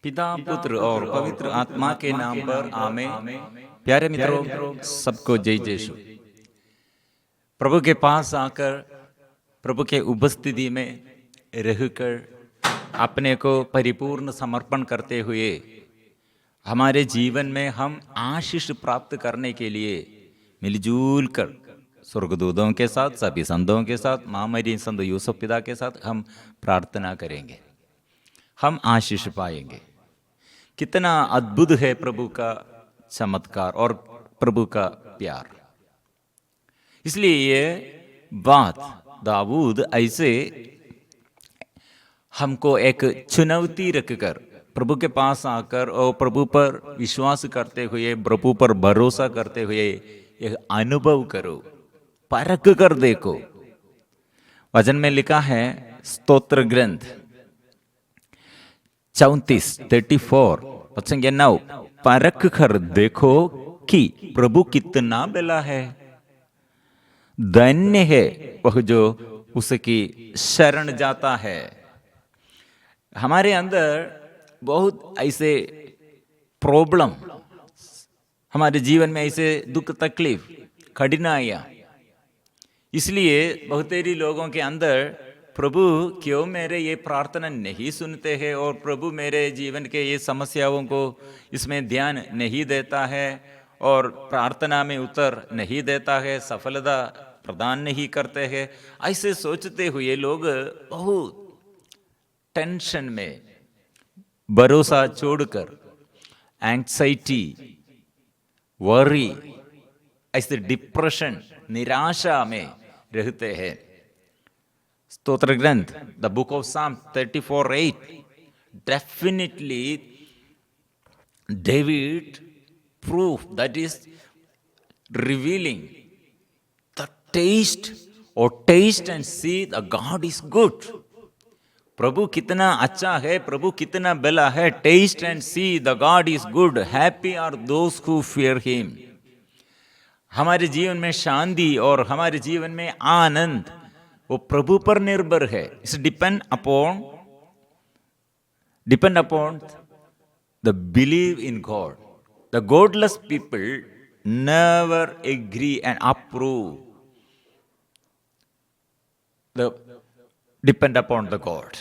पिता, पुत्र और पवित्र आत्मा के नाम पर आमीन। प्यारे मित्रों, सबको जय यीशु। प्रभु के पास आकर प्रभु के उपस्थिति में रहकर अपने को परिपूर्ण समर्पण करते हुए हमारे जीवन में हम आशीष प्राप्त करने के लिए मिलजुल कर स्वर्गदूतों के साथ, सभी संतों के साथ, महामरी संत यूसुफ पिता के साथ हम प्रार्थना करेंगे। हम आशीष पाएंगे। कितना अद्भुत है प्रभु का चमत्कार और प्रभु का प्यार। इसलिए ये बात दाऊद ऐसे हमको एक चुनौती रखकर प्रभु के पास आकर और प्रभु पर विश्वास करते हुए, प्रभु पर भरोसा करते हुए यह अनुभव करो, परख कर देखो। वचन में लिखा है स्तोत्र ग्रंथ 34 संख्या 9, परख कर देखो कि प्रभु कितना भला है। धन्य है वह जो उसकी शरण जाता है। हमारे अंदर बहुत ऐसे प्रॉब्लम, हमारे जीवन में ऐसे दुख, तकलीफ, कठिनाइयां, इसलिए बहुतेरी लोगों के अंदर प्रभु क्यों मेरे ये प्रार्थना नहीं सुनते हैं और प्रभु मेरे जीवन के ये समस्याओं को इसमें ध्यान नहीं देता है और प्रार्थना में उत्तर नहीं देता है, सफलता प्रदान नहीं करते हैं। ऐसे सोचते हुए लोग बहुत टेंशन में, भरोसा छोड़कर एंग्जाइटी, वरी, ऐसे डिप्रेशन, निराशा में रहते हैं। स्तोत्र ग्रंथ the book of Psalm 34:8 definitely David proof that is revealing the taste and see the God is good. प्रभु कितना अच्छा है, प्रभु कितना भला है। Taste and see the God is good, happy are those who fear him. हमारे जीवन में शांति और हमारे जीवन में आनंद वो प्रभु पर निर्भर है। It's depend upon the believe in God. The godless people never agree and approve the depend upon the God.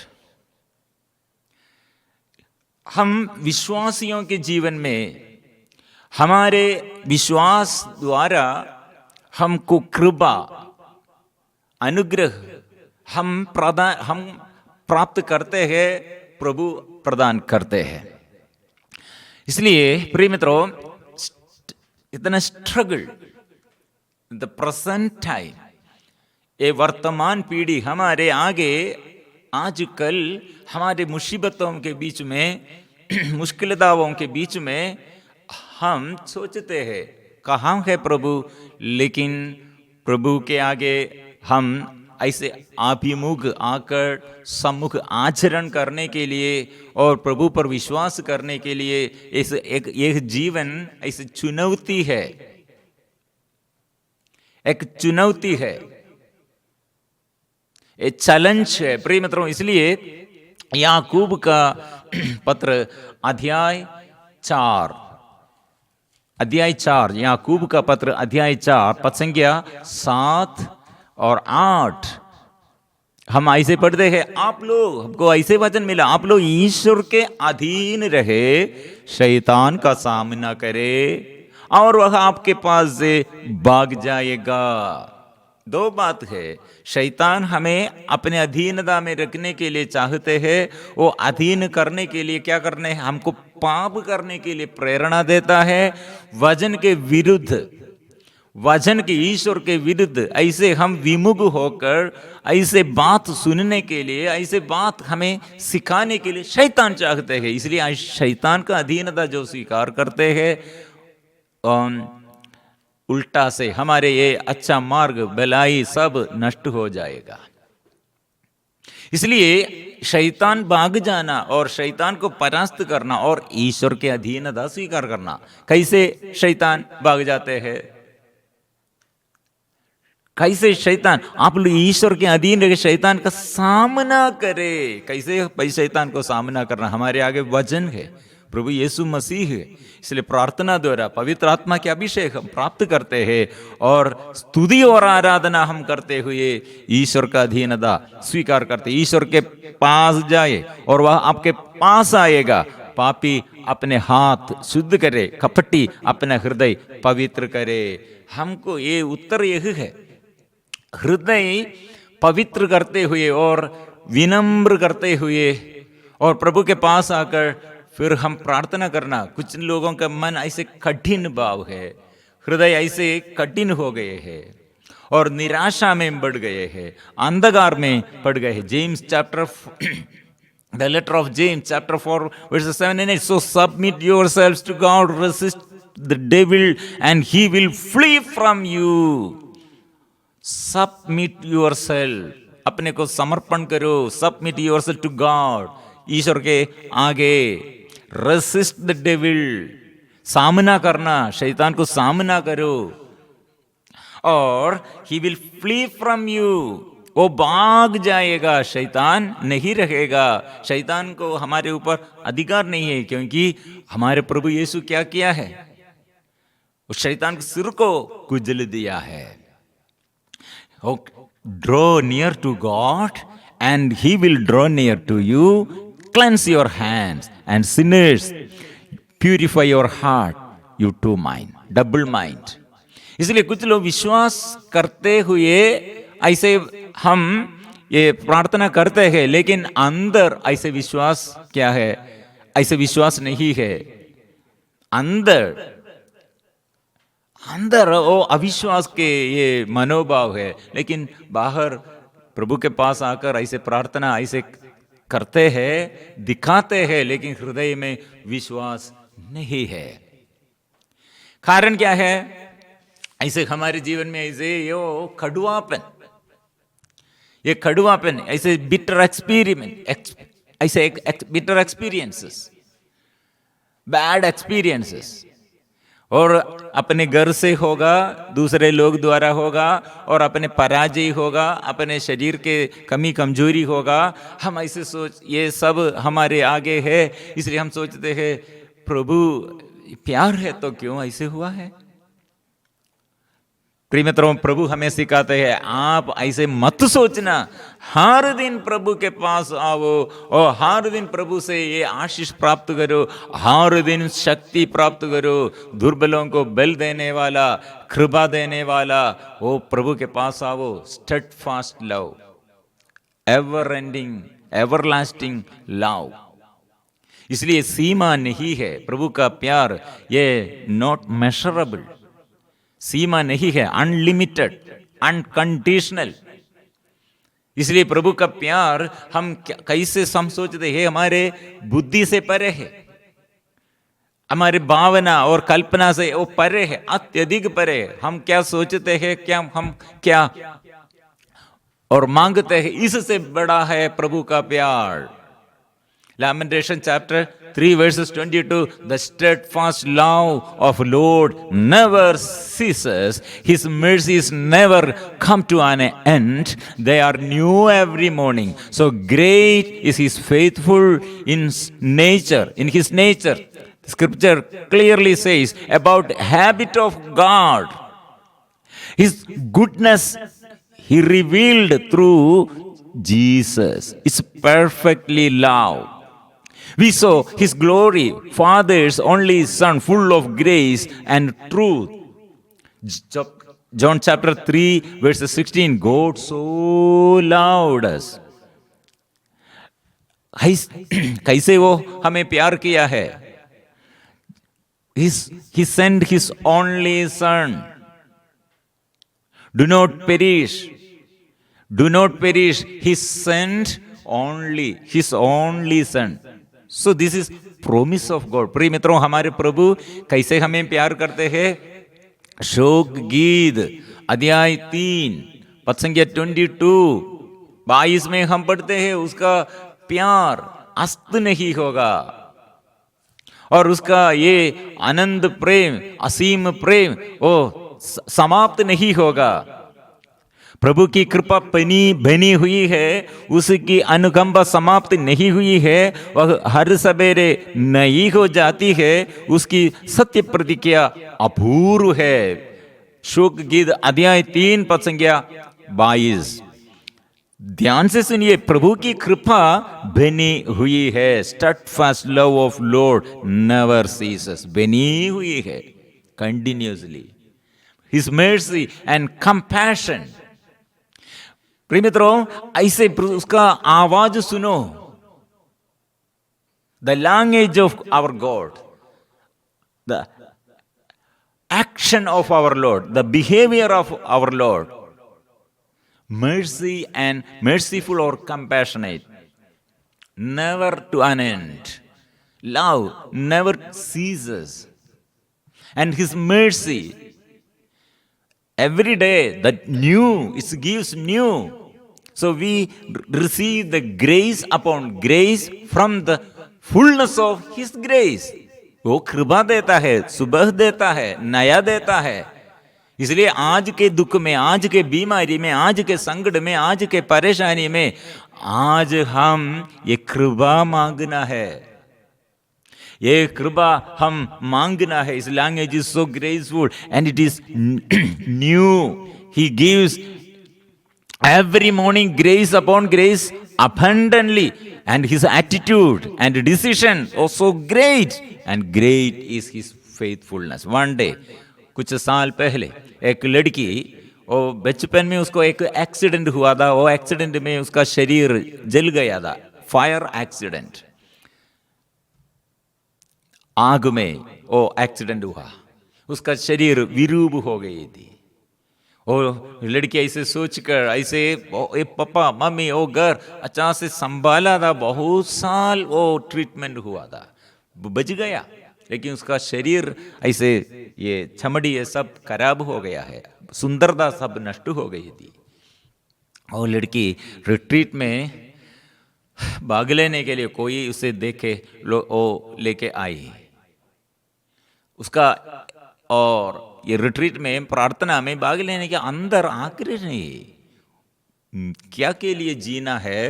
हम विश्वासियों के जीवन में हमारे विश्वास द्वारा हमको कृपा, अनुग्रह हम प्राप्त करते हैं, प्रभु प्रदान करते हैं। इसलिए प्रिय मित्रों, इतना स्ट्रगल द प्रेजेंट टाइम, ये वर्तमान पीढ़ी हमारे आगे आजकल हमारे मुसीबतों के बीच में, मुश्किलताओं के बीच में हम सोचते हैं कहाँ है प्रभु, लेकिन प्रभु के आगे हम ऐसे अभिमुख आकर सम्मुख आचरण करने के लिए और प्रभु पर विश्वास करने के लिए एक जीवन ऐसी चुनौती है, एक चुनौती है, एक चैलेंज है प्रिय मित्रों। इसलिए याकूब का पत्र अध्याय 4, याकूब का पत्र अध्याय 4 पद संख्या 7 और 8 हम ऐसे पढ़ते हैं, आप लोग, हमको ऐसे वचन मिला, आप लोग ईश्वर के अधीन रहे, शैतान का सामना करे और वह आपके पास से भाग जाएगा। दो बात है, शैतान हमें अपने अधीनता में रखने के लिए चाहते हैं। वो अधीन करने के लिए क्या करने, हमको पाप करने के लिए प्रेरणा देता है। वचन के विरुद्ध, वचन के ईश्वर के विरुद्ध ऐसे हम विमुख होकर ऐसे बात सुनने के लिए, ऐसे बात हमें सिखाने के लिए शैतान चाहते हैं। इसलिए शैतान का अधीनता जो स्वीकार करते हैं, उल्टा से हमारे ये अच्छा मार्ग, भलाई सब नष्ट हो जाएगा। इसलिए शैतान भाग जाना और शैतान को परास्त करना और ईश्वर के अधीनता स्वीकार करना। कैसे शैतान भाग जाते हैं? कैसे शैतान, आप लोग ईश्वर के अधीन रह शैतान का सामना करे। कैसे भाई शैतान को सामना करना? हमारे आगे वचन है, प्रभु यीशु मसीह है। इसलिए प्रार्थना द्वारा पवित्र आत्मा के अभिषेक हम प्राप्त करते हैं और स्तुति और आराधना हम करते हुए ईश्वर का अधीनता स्वीकार करते। ईश्वर के पास जाए और वह आपके पास आएगा। पापी अपने हाथ शुद्ध करे, कपटी अपना हृदय पवित्र करे। हमको ये उत्तर यही है, हृदय पवित्र करते हुए और विनम्र करते हुए और प्रभु के पास आकर फिर हम प्रार्थना करना। कुछ लोगों का मन ऐसे कठिन भाव है, हृदय ऐसे कठिन हो गए हैं और निराशा में बढ़ गए हैं, अंधकार में पड़ गए हैं। James chapter The letter of James, chapter 4, verses 7 and 8. So submit yourselves to God, resist the devil, and he will flee from you. Submit yourself. अपने को समर्पण करो. Submit yourself to God. ईश्वर के आगे. Resist the devil. सामना करना, शैतान को सामना करो. और he will flee from you. वो भाग जाएगा, शैतान नहीं रहेगा। शैतान को हमारे ऊपर अधिकार नहीं है, क्योंकि हमारे प्रभु यीशु क्या किया है? उस शैतान के सिर को कुचल दिया है। Draw near to God and he will draw near to you. Cleanse your hands and sinners purify your heart, you two mind, double mind. इसलिए कुछ लोग विश्वास करते हुए ऐसे हम ये प्रार्थना करते हैं, लेकिन अंदर ऐसे विश्वास क्या है? ऐसे विश्वास नहीं है। अंदर वो अविश्वास के ये मनोभाव है, लेकिन बाहर प्रभु के पास आकर ऐसे प्रार्थना ऐसे करते हैं, दिखाते हैं, लेकिन हृदय में विश्वास नहीं है। कारण क्या है? ऐसे हमारे जीवन में ऐसे यो कड़वापन, ये कड़वापन, ऐसे बिटर एक्सपीरियंस, ऐसे बिटर एक्सपीरियंसेस, बैड एक्सपीरियंसेस, और अपने घर से होगा, दूसरे लोग द्वारा होगा, और अपने पराजय होगा, अपने शरीर के कमी कमजोरी होगा। हम ऐसे सोच, ये सब हमारे आगे है, इसलिए हम सोचते हैं प्रभु प्यार है तो क्यों ऐसे हुआ है? प्रिय मित्रों, प्रभु हमें सिखाते हैं आप ऐसे मत सोचना। हर दिन प्रभु के पास आओ और हर दिन प्रभु से ये आशीष प्राप्त करो, हर दिन शक्ति प्राप्त करो। दुर्बलों को बल देने वाला, कृपा देने वाला वो प्रभु के पास आओ। Steadfast love, ever ending, everlasting love. इसलिए सीमा नहीं है प्रभु का प्यार, ये नॉट मेजरेबल, सीमा नहीं है, अनलिमिटेड, अनकंडीशनल। इसलिए प्रभु का प्यार हम कैसे हम सोचते हैं? हमारे बुद्धि से परे है, हमारे भावना और कल्पना से वो परे है, अत्यधिक परे है। हम क्या सोचते हैं, हम क्या और मांगते हैं, इससे बड़ा है प्रभु का प्यार। Lamentation chapter 3 verses 22, the steadfast love of Lord never ceases, his mercies never come to an end, they are new every morning. So great is his faithful in nature, in his nature. Scripture clearly says about habit of God, his goodness he revealed through Jesus. It's perfectly love. We saw his glory, Father's only Son, full of grace and truth. John chapter 3 verses 16, God so loved us. कैसे वो हमें प्यार किया है? He sent his only Son. Do not perish. Do not perish. He sent only his only Son. So this is promise of God. प्रिय मित्रों, हमारे प्रभु कैसे हमें प्यार करते हैं? शोक गीत अध्याय 3 पद संख्या 22 में हम पढ़ते हैं, उसका प्यार अस्त नहीं होगा और उसका ये आनंद प्रेम, असीम प्रेम वो समाप्त नहीं होगा। प्रभु की कृपा बनी हुई है, उसकी अनुकंपा समाप्त नहीं हुई है, वह हर सवेरे नई हो जाती है, उसकी सत्य प्रतिज्ञा अपूर्व है। शोक गीत अध्याय 3 पद संख्या 22। ध्यान से सुनिए, प्रभु की कृपा बनी हुई है। Steadfast love of Lord never ceases, बनी हुई है continuously. His mercy and compassion. प्रिय मित्रों, ऐसे उसका आवाज सुनो। The language of our God, the action of our Lord, the behaviour of our Lord, mercy and merciful or compassionate, never to an end. Love never ceases, and his mercy every day that new, it gives new. So we receive the grace upon grace from the fullness of his grace. वो कृपा देता है, सुबह देता है, नया देता है। इसलिए आज के दुख में, आज के बीमारी में, आज के संकट में, आज के परेशानी में, आज हम ये कृपा मांगना है, ये कृपा हम मांगना है। इस language is so graceful and it is new. He gives every morning grace upon grace abundantly, and his attitude and decision are so great, and great is his faithfulness. One day, कुछ साल पहले एक लड़की, वो बचपन में उसको एक एक्सीडेंट हुआ था। वो एक्सीडेंट में उसका शरीर जल गया था, फायर एक्सीडेंट, आग में वो एक्सीडेंट हुआ, उसका शरीर विरूप हो गई थी। वो लड़की ऐसे सोचकर, ऐसे पापा मम्मी वो घर अचानक से संभाला था, बहुत साल वो ट्रीटमेंट हुआ था, बच गया, लेकिन उसका शरीर ऐसे ये चमड़ी ये सब खराब हो गया है, सुंदरता सब नष्ट हो गई थी। और लड़की रिट्रीट में भाग लेने के लिए कोई उसे देखे वो लेके आई उसका, और ये रिट्रीट में प्रार्थना में भाग लेने के अंदर आग्रह नहीं, क्या के लिए जीना है,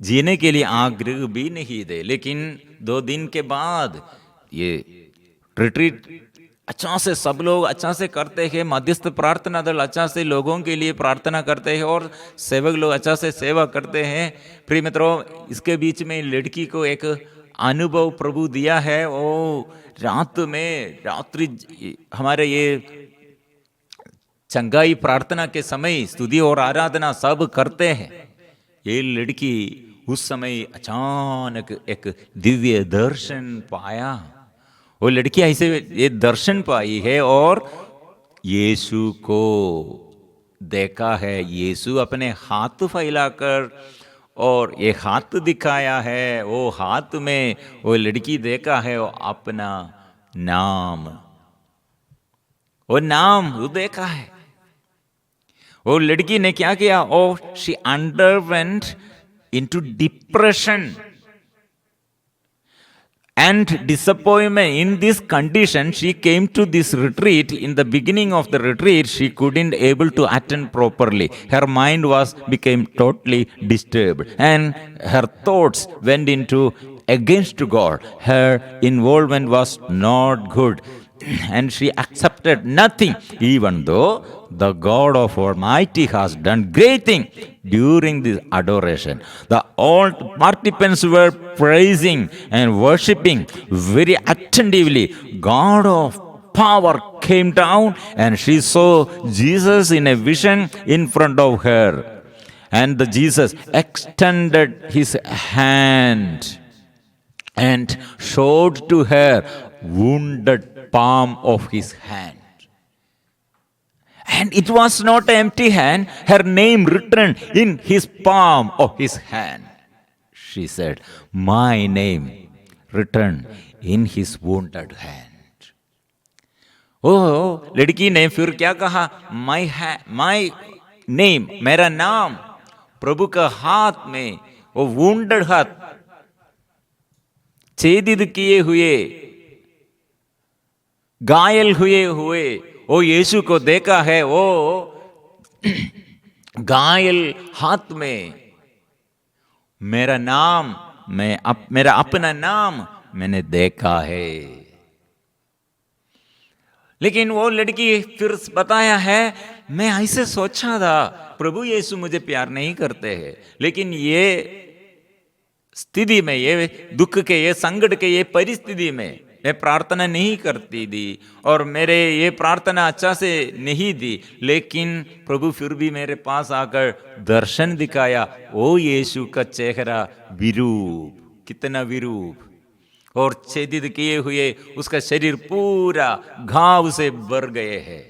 जीने के लिए आग्रह भी नहीं दे। लेकिन 2 दिन के बाद ये रिट्रीट अच्छा से सब लोग अच्छा से करते हैं, मध्यस्थ प्रार्थना दल अच्छा से लोगों के लिए प्रार्थना करते हैं, और सेवक लोग अच्छा से सेवा करते हैं। प्रिय मित्रों, इसके बीच में लड़की को एक अनुभव प्रभु दिया है। वो रात्रि हमारे ये चंगाई प्रार्थना के समय स्तुति और आराधना सब करते हैं। ये लड़की उस समय अचानक एक दिव्य दर्शन पाया। वो लड़की ऐसे ये दर्शन पाई है और यीशु को देखा है। यीशु अपने हाथ फैलाकर और ये हाथ दिखाया है, वो हाथ में वो लड़की देखा है, वो अपना नाम, वो नाम वो देखा है। वो लड़की ने क्या किया? Oh she underwent into depression and disappointment. In this condition, she came to this retreat. In the beginning of the retreat, she couldn't able to attend properly. Her mind became totally disturbed, and her thoughts went into against God. Her involvement was not good, and she accepted nothing, even though the God of Almighty has done great thing during this adoration. The all participants were praising and worshipping very attentively. God of power came down, and she saw Jesus in a vision in front of her. And the Jesus extended his hand and showed to her wounded palm of his hand. And it was not an empty hand, her name written in his palm of his hand. She said, my name written in his wounded hand. Oh, लड़की ने फिर क्या कहा? My name, मेरा नाम प्रभु का हाथ में, वो wounded हाथ, छेदित किए हुए, घायल हुए वो यीशु को देखा है। वो घायल हाथ में मेरा नाम, मेरा अपना नाम मैंने देखा है। लेकिन वो लड़की फिर बताया है, मैं ऐसे सोचा था प्रभु यीशु मुझे प्यार नहीं करते हैं, लेकिन ये स्थिति में, ये दुख के, ये संकट के, ये परिस्थिति में मैं प्रार्थना नहीं करती थी और मेरे ये प्रार्थना अच्छा से नहीं दी, लेकिन प्रभु फिर भी मेरे पास आकर दर्शन दिखाया। ओ यीशु का चेहरा विरूप, कितना विरूप, और छेदित किए हुए उसका शरीर पूरा घाव से भर गए हैं।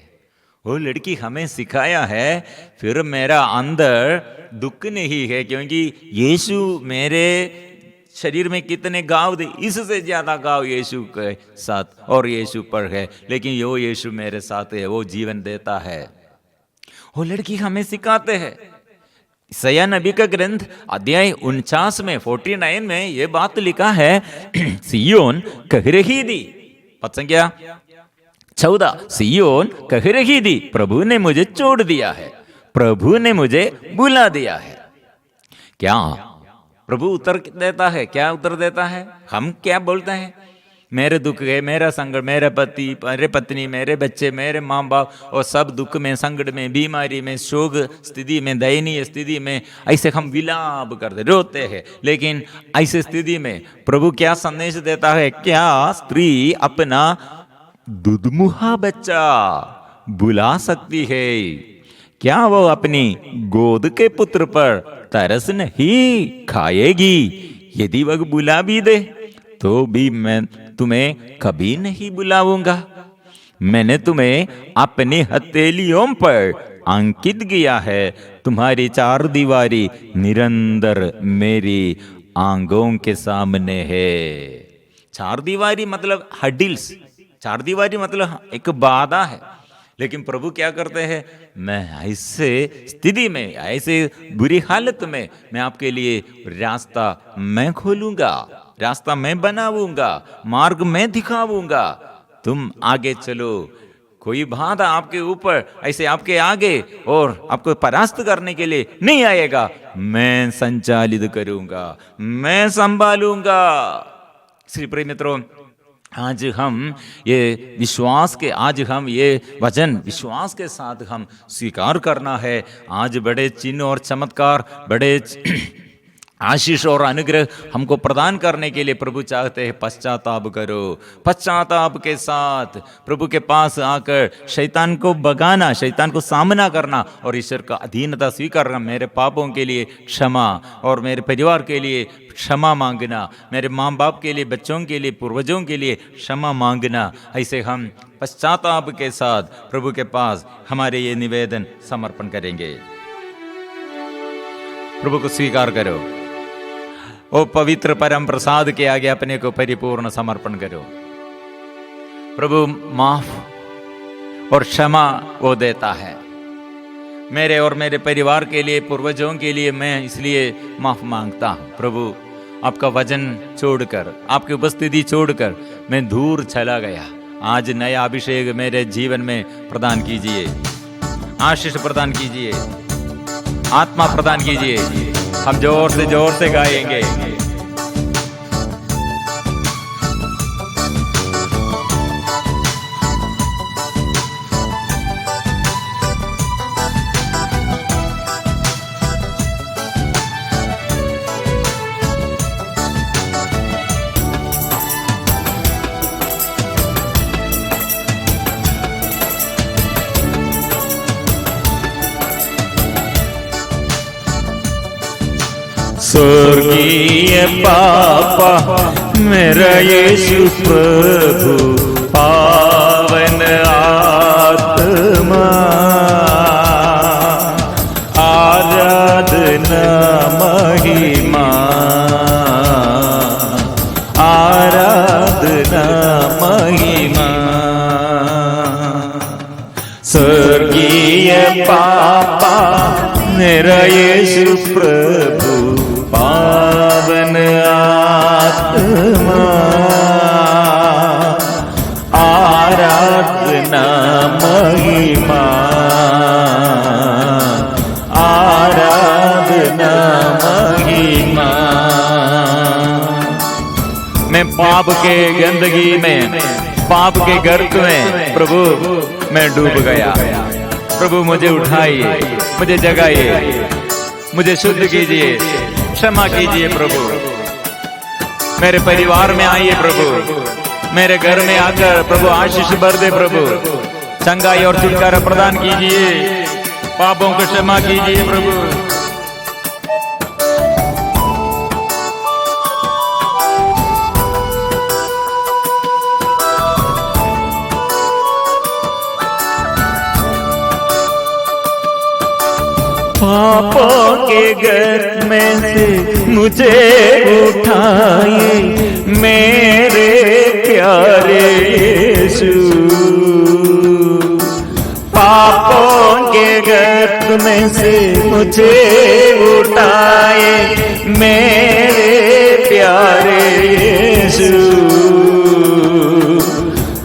वो लड़की हमें सिखाया है, फिर मेरा अंदर दुख नहीं है, क्योंकि यीशु मेरे शरीर में कितने घाव थे, इससे ज्यादा घाव यीशु के साथ और यीशु पर है, लेकिन वो यीशु मेरे साथ है, वो जीवन देता है। वो लड़की हमें सिखाते हैं। यशायाह नबी का ग्रंथ अध्याय 49 में 49 में ये बात लिखा है, सियोन कह रही थी, पद संख्या 14, सियोन कह रही थी प्रभु ने मुझे छोड़ दिया है, प्रभु ने मुझे भुला दिया है। क्या प्रभु उत्तर देता है? क्या उत्तर देता है? हम क्या बोलते हैं? मेरे दुख है, मेरा संकट, मेरे पति, मेरे पत्नी, मेरे बच्चे, मेरे माँ बाप, और सब दुख में, संकट में, बीमारी में, शोक स्थिति में, दयनीय स्थिति में ऐसे हम विलाप करते, रोते हैं। लेकिन ऐसे स्थिति में प्रभु क्या संदेश देता है? क्या स्त्री अपना दुधमुहा बच्चा बुला सकती है? क्या वो अपनी गोद के पुत्र पर तरस नहीं खाएगी? यदि वह बुला भी दे तो भी मैं तुम्हें कभी नहीं बुलाऊंगा। मैंने तुम्हें अपनी हथेलियों पर अंकित किया है, तुम्हारी चार दीवारी निरंतर मेरी आंखों के सामने है। चार दीवारी मतलब हडिल्स, चार दीवारी मतलब एक बाधा है। लेकिन प्रभु क्या करते हैं? मैं ऐसे स्थिति में, ऐसे बुरी हालत में मैं आपके लिए रास्ता मैं खोलूंगा, रास्ता मैं बनाऊंगा, मार्ग मैं दिखाऊंगा, तुम आगे चलो। कोई बाधा आपके ऊपर ऐसे आपके आगे और आपको परास्त करने के लिए नहीं आएगा। मैं संचालित करूंगा, मैं संभालूंगा। श्री प्रिय मित्रों, आज हम ये विश्वास के, आज हम ये वचन विश्वास के साथ हम स्वीकार करना है। आज बड़े चिन्ह और चमत्कार, बड़े आशीष और अनुग्रह हमको प्रदान करने के लिए प्रभु चाहते हैं। पश्चाताप करो, पश्चाताप के साथ प्रभु के पास आकर शैतान को भगाना, शैतान को सामना करना और ईश्वर का अधीनता स्वीकार करना। मेरे पापों के लिए क्षमा और मेरे परिवार के लिए क्षमा मांगना, मेरे माँ बाप के लिए, बच्चों के लिए, पूर्वजों के लिए क्षमा मांगना। ऐसे हम पश्चाताप के साथ प्रभु के पास हमारे ये निवेदन समर्पण करेंगे। प्रभु को स्वीकार करो, ओ पवित्र परम प्रसाद के आगे अपने को परिपूर्ण समर्पण करो। प्रभु माफ और क्षमा वो देता है। मेरे और मेरे परिवार के लिए, पूर्वजों के लिए मैं इसलिए माफ मांगता हूँ। प्रभु आपका वचन छोड़कर, आपकी उपस्थिति छोड़कर मैं दूर चला गया। आज नया अभिषेक मेरे जीवन में प्रदान कीजिए, आशीष प्रदान कीजिए, आत्मा प्रदान कीजिए। हम जोर से गाएंगे। स्वर्गीय पापा मेरा यीशु प्रभु, पावन आत्मा, आराधना महिमा, आराधना महिमा। स्वर्गीय पापा मेरा यीशु प्रभु, पावन आत्मा, आराधना महिमा, पाप के गंदगी में, पाप के गर्त में प्रभु मैं डूब गया। प्रभु मुझे उठाइए, मुझे जगाइए, मुझे शुद्ध कीजिए, क्षमा कीजिए प्रभु। मेरे परिवार में आइए प्रभु, मेरे घर में आकर प्रभु आशीष भर दे प्रभु। चंगाई और छुटकारा प्रदान कीजिए, पापों को क्षमा कीजिए प्रभु। पापों के घर में से मुझे उठाए मेरे प्यारे यीशु। पापों के घर में से मुझे उठाए मेरे प्यारे यीशु।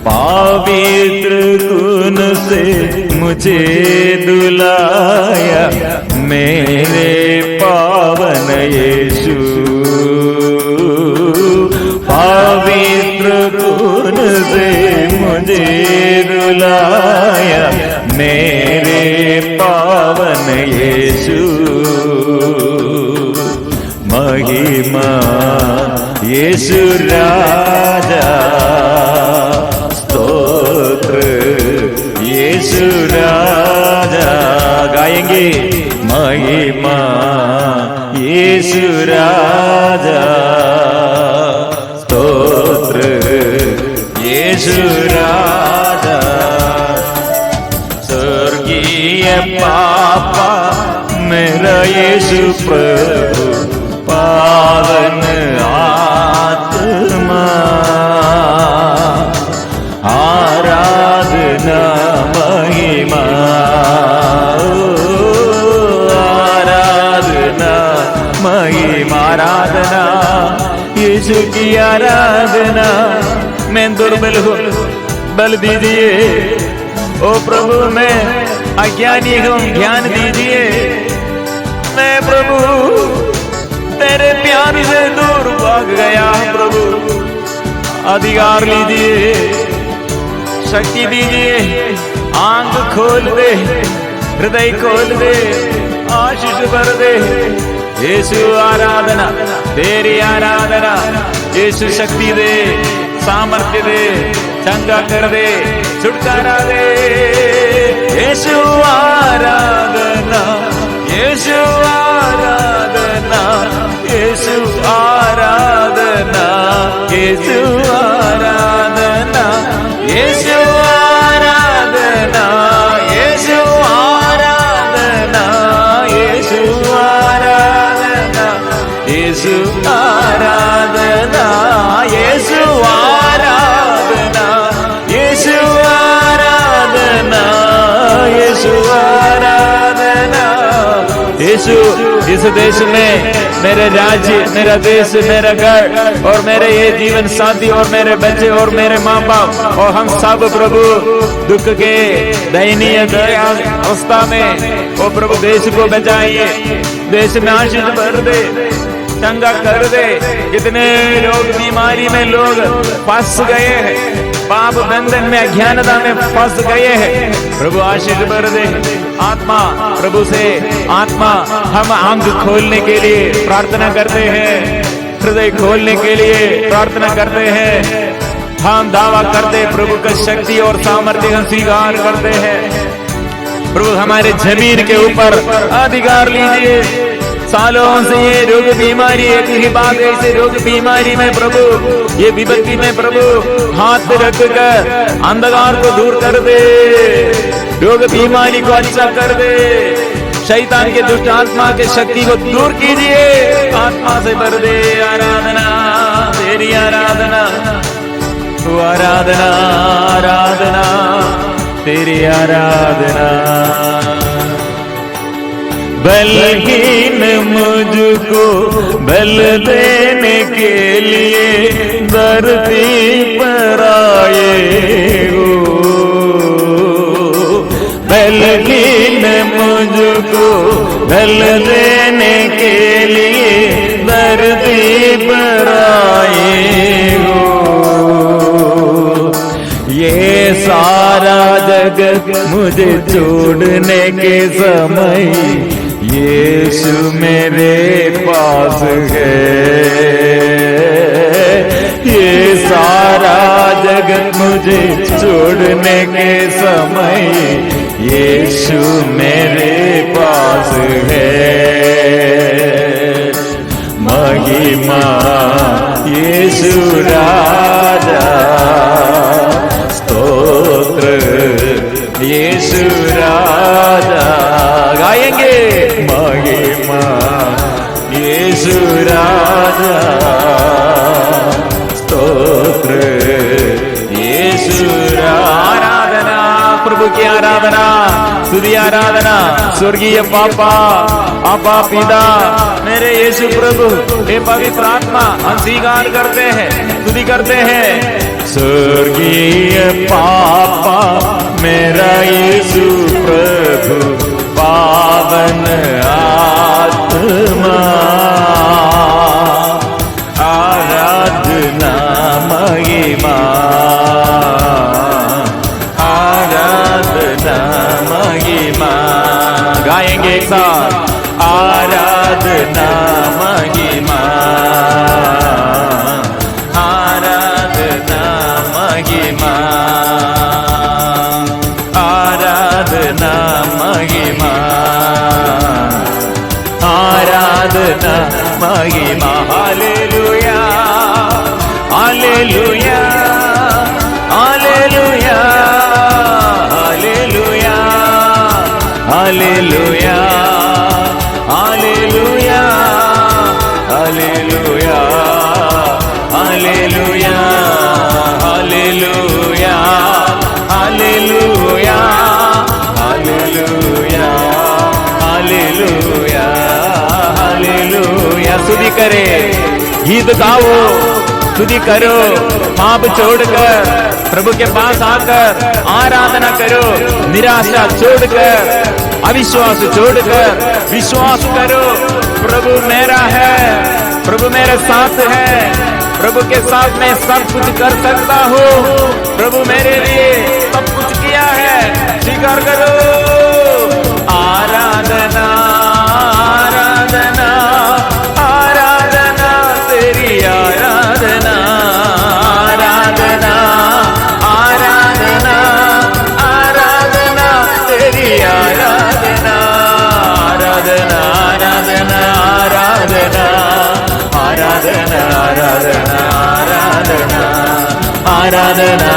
पवित्र खून से मुझे धुलाया मेरे पावन यीशु। पवित्र खून से मुझे धुलाया मेरे पावन यीशु। महिमा यीशु राजा, स्तोत्र यीशु राजा। गाएंगे महिमा यीशु राजा, स्तोत्र यीशु राजा। स्वर्गीय पापा मेरा यीशु प्रभु, पावन आत्मा आराधना महिमा, आराधना महिमा, आराधना यीशु की आराधना। मैं दुर्बल हूँ, बल दीजिए। ओ प्रभु मैं अज्ञानी हूँ, ज्ञान दीजिए। मैं प्रभु तेरे प्यार से दूर भाग गया प्रभु, अधिकार लीजिए, शक्ति दीजिए। आंख खोल दे, हृदय खोल दे, आशीष भर दे। यीशु आराधना, तेरी आराधना। यीशु शक्ति दे, सामर्थ्य दे, चंगा कर दे, छुटकारा दे। यीशु आराधना, यीशु आराधना, यीशु आराधना, यीशु आराधना, यीशु आराधना, यीशु आराधना, यीशु आराधना, यीशु आराधना, यीशु आराधना, यीशु आराधना, यीशु आराधना। यीशु इस देश में मेरे राज्य, मेरा देश, मेरा घर और मेरे ये जीवन साथी और मेरे बच्चे और मेरे माँ बाप और हम सब प्रभु दुख के दयनीय अवस्था में ओ प्रभु देश को बचाइए। देश में आशीष भर दे, चंगा कर दे। कितने लोग बीमारी में लोग फंस गए हैं, पाप बंधन में, अज्ञानता में फंस गए हैं। प्रभु आशीष भर दे। आत्मा प्रभु से, आत्मा हम आंख खोलने के लिए प्रार्थना करते हैं, हृदय खोलने के लिए प्रार्थना करते हैं। हम दावा करते प्रभु का शक्ति और सामर्थ्य हम स्वीकार करते हैं। प्रभु हमारे जमीन के ऊपर अधिकार लीजिए। सालों से ये रोग बीमारी, एक ही बात है, इसे रोग बीमारी में प्रभु, ये विपत्ति में प्रभु हाथ रख कर अंधकार को दूर कर दे, रोग बीमारी को अच्छा कर दे। शैतान के दुष्ट आत्मा के शक्ति को दूर कीजिए, आत्मा से भर दे। आराधना, तेरी आराधना, तू आराधना, आराधना, तेरी आराधना। बलहीन मुझको बल देने के लिए धरती पर आए हो। बलहीन मुझको बल देने के लिए धरती पर आए हो। जगत मुझे छोड़ने के समय यीशु मेरे पास है। ये सारा जगत मुझे छोड़ने के समय यीशु मेरे पास है। महिमा यीशु राजा, स्तोत्र यीशु राजा। गाएंगे महिमा यीशु राजा, स्तोत्र यीशु आराधना, प्रभु की आराधना, स्तुति आराधना। स्वर्गीय पापा, आपा पिता, मेरे यीशु प्रभु, हे पवित्र आत्मा, हम स्वीकार करते हैं, स्तुति करते हैं। स्वर्गीय पापा, मेरा यीशु प्रभु, पावन आत्मा, आराधना महिमा, आराधना महिमा। गाएंगे एक साथ, आराधना महिमा, आराधना महिमा, आराधना महिमा, आराधना महिमा। Hallelujah, hallelujah, hallelujah, hallelujah, hallelujah, hallelujah, hallelujah, hallelujah, hallelujah, hallelujah, hallelujah, hallelujah, hallelujah. स्तुति करे, गीत गाओ, स्तुति करो, पाप छोड़कर प्रभु के पास आकर आराधना करो। निराशा छोड़कर, अविश्वास छोड़कर विश्वास करो। प्रभु मेरा है, प्रभु मेरे साथ है, प्रभु के साथ मैं सब कुछ कर सकता हूँ। प्रभु मेरे लिए सब कुछ किया है, स्वीकार करो। आराधना, आराधना, आराधना, तेरी आराधना, आराधना, आराधना, आराधना, तेरी आराधना, आराधना, आराधना, आराधना, आराधना, आराधना, आराधना, आराधना,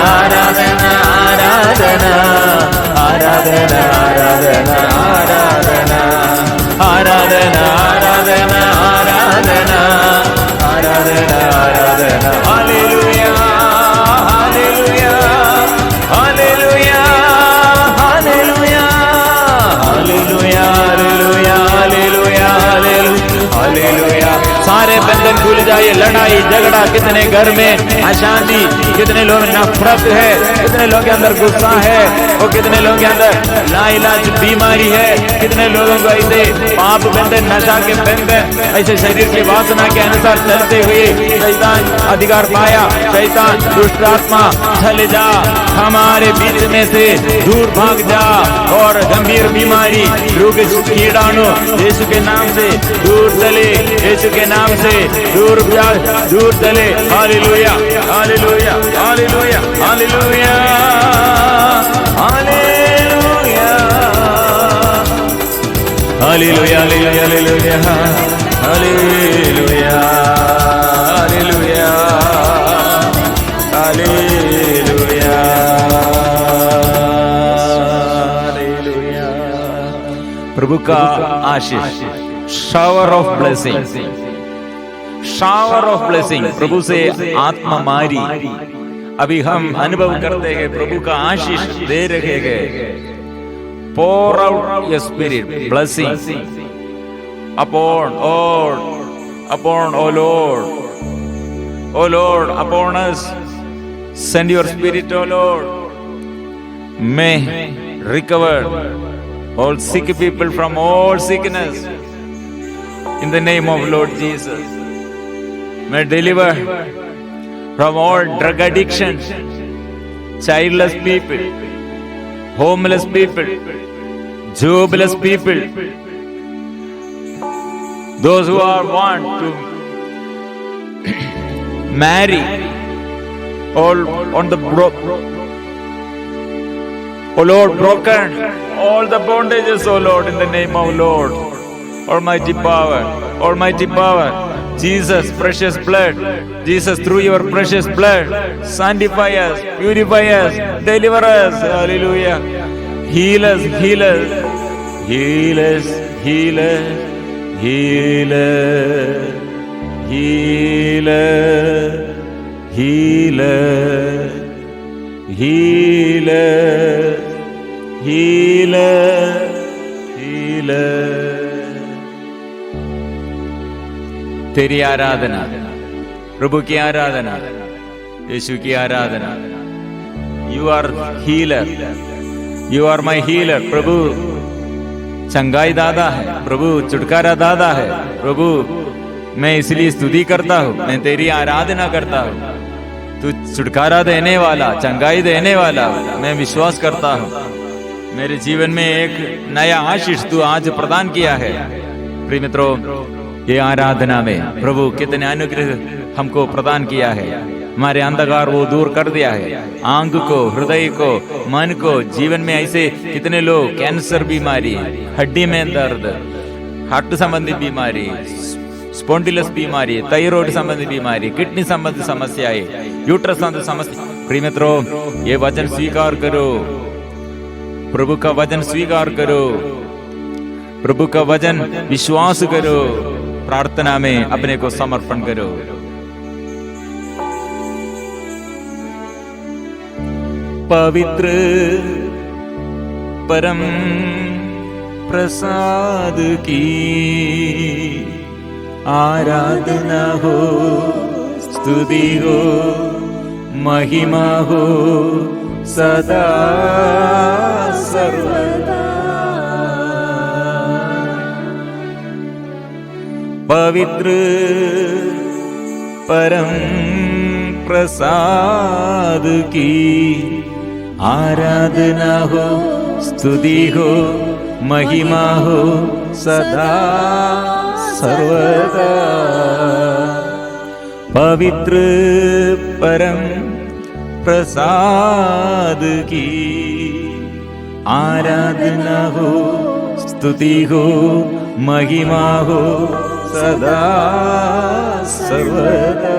आराधना, आराधना, आराधना, आराधना, आराधना, आराधना, आराधना, आराधना, आराधना, आराधना। Hallelujah, hallelujah, hallelujah, hallelujah, hallelujah, hallelujah, hallelujah, hallelujah. सारे बंधन भूल जाइए। लड़ाई झगड़ा कितने घर में, अशांति, कितने लोग नफरत है, कितने लोगों के अंदर गुस्सा है, और कितने लोगों के अंदर लाइलाज बीमारी है, कितने लोगों को ऐसे पाप बंधन, नशा के बंधन, ऐसे शरीर की वासना के अनुसार चलते हुए शैतान अधिकार पाया। शैतान दुष्ट आत्मा चले जा, हमारे बीच में से दूर भाग जा, और गंभीर बीमारी, रोग, कीटाणु यीशु के नाम से दूर चले, यीशु के नाम से दूर दूर चले। Hallelujah, hallelujah, hallelujah, hallelujah, hallelujah, hallelujah, hallelujah, hallelujah, hallelujah, hallelujah, hallelujah. प्रभु का आशीष, shower of blessing, shower of blessing, प्रभु से आत्मा मारी अभी हम अनुभव करते हैं। प्रभु का आशीष दे रहे हैं। pour out your spirit blessing upon all, upon O Lord, upon us. Send your spirit, O Lord. May recover all sick people from all sickness in the name of Lord Jesus. May deliver from all drug addiction, childless people, homeless people, jobless people, those who are want to marry, all on the oh Lord, broken all the bondages, oh Lord, in the name of Lord, Almighty power, Jesus, precious blood, Jesus, through your precious blood, sanctify us, purify us, deliver us, hallelujah, heal us, heal us, heal us, heal us, heal us, heal us, heal us, heal us, heal us, heal us. तेरी आराधना, प्रभु की आराधना, यीशु की आराधना. You are healer, you are my healer. प्रभु चंगाई दादा है, प्रभु छुटकारा दादा है. प्रभु मैं इसलिए स्तुति करता हूँ, मैं तेरी आराधना करता हूँ. तू छुटकारा देने वाला, चंगाई देने वाला, मैं विश्वास करता हूँ. मेरे जीवन में एक नया आशीष तू आज प्रदान किया है. प्रिय मित्रों, ये आराधना में प्रभु कितने अनुग्रह हमको प्रदान किया है. हमारे अंधकार वो दूर कर दिया है. आंख को, हृदय को, मन को, जीवन में ऐसे कितने लोग कैंसर बीमारी, हड्डी में दर्द, हार्ट संबंधी बीमारी, स्पॉन्डिलस बीमारी, थायराइड संबंधी बीमारी, किडनी संबंधी समस्याएं, यूट्रस संबंधी समस्या. प्रिय मित्रों, ये वचन स्वीकार करो, प्रभु का वचन स्वीकार करो, प्रभु का वचन विश्वास करो, प्रार्थना में अपने को समर्पण करो. पवित्र परम प्रसाद की आराधना हो, स्तुति हो, महिमा हो सदा सर्वदा. पवित्र परम प्रसाद की आराधना हो, स्तुति हो, महिमा हो सदा सर्वदा. पवित्र परम प्रसाद की आराधना हो, स्तुति हो, महिमा हो सदा सर्वदा.